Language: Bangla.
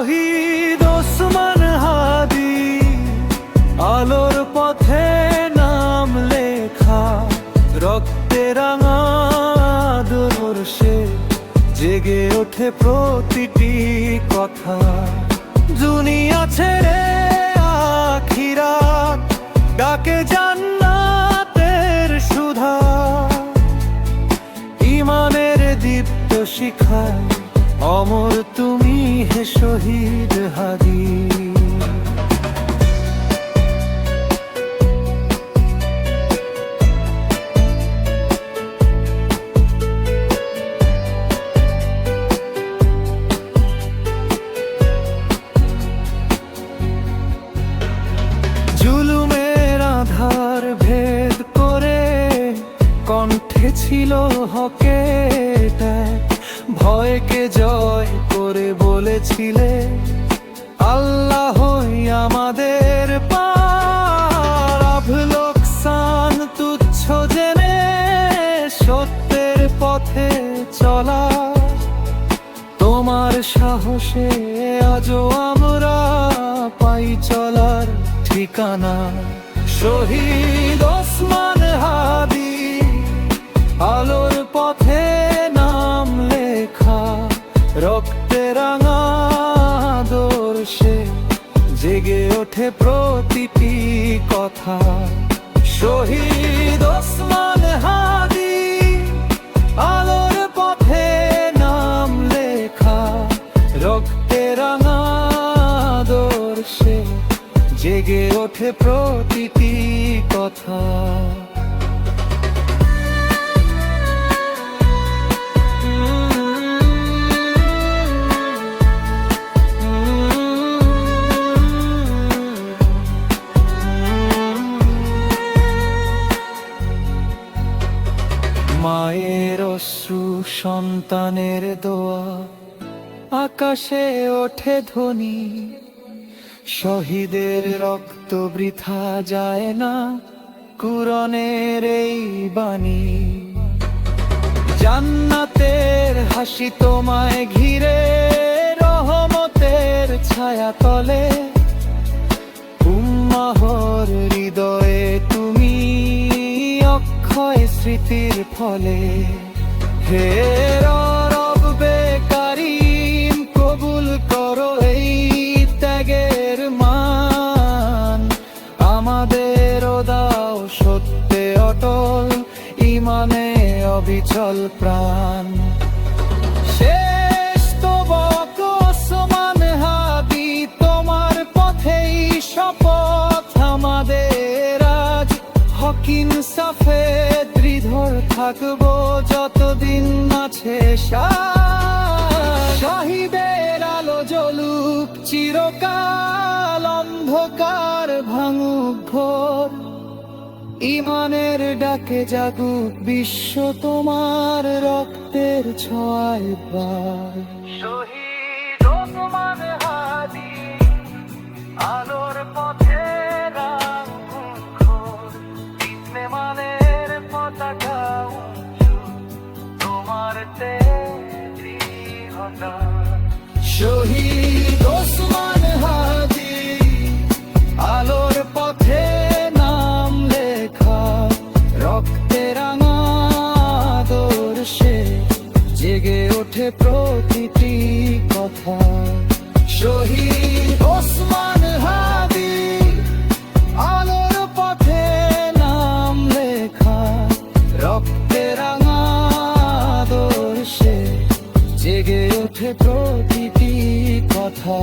শহীদ ওসমান হাদি আলোর পথে নাম লেখা, রক্তে রাঙা আদর্শে জেগে ওঠে প্রতিটি কথা। দুনিয়া ছেড়ে আখিরাত ডাকে জান্নাতের সুধা, ইমানের দীপ্ত শিখায় অমর তুমি হে শহীদ হাদি। জুলুমের আধার ভেদ করে কণ্ঠে ছিল হকের ত্যাগ, ভয়কে জয় করে বলেছিলে আল্লাহই আমাদের পার। লোকসান তুচ্ছ জেনে সত্যের পথে চলা, তোমার সাহসে আজও আমরা পাই চলার ঠিকানা। শহীদ ওসমান হাদি আলোর পথে নাম লেখা, রক্তে রাঙা আদর্শে জেগে ওঠে প্রতিটি কথা। শহীদ ওসমান হাদি আলোর পথে নাম লেখা, রক্তে রাঙা আদর্শে জেগে ওঠে প্রতিটি কথা। মায়ের অশ্রু সন্তানের দোয়া, আকাশে ওঠে ধ্বনি। শহীদের রক্ত বৃথা যায় না, কুরআনের এই বাণী। জান্নাতের হাসি তোমায় ঘিরে, রহমতের ছায়া তলে। উম্মাহর হৃদয়ে তুমি অক্ষয় স্মৃতির ফলে। হে রব্বে কারীম, কবুল করো এই ত্যাগের মান। আমাদেরও দাও সত্যে অটল, ইমানে অবিচল প্রাণ। শেষ তবক ওসমান হাদি, তোমার পথেই শপথ আমাদের আজ। হক ইনসাফে দৃঢ় থাকবো যতদিন আছে শ্বাস। শহীদের আলো জ্বলুক চিরকাল, অন্ধকার ভাঙুক ঘোর। ইমানের ডাকে জাগুক বিশ্ব, তোমার রক্তের ছোঁয়ায় বার। শহীদ ওসমান হাদি আলোর পথে ইসলামের পতাকা উঁচু, তোমার দৃঢ়তা। শহীদ ওসমান হাদি আলোর পথে নাম লেখা, রক্তে রাঙা আদর্শে জেগে ওঠে প্রতিটি কথা। শহীদ ওসমান হাদি আলোর পথে নাম লেখা, রক্তে রাঙা আদর্শে জেগে ওঠে প্রতিটি কথা।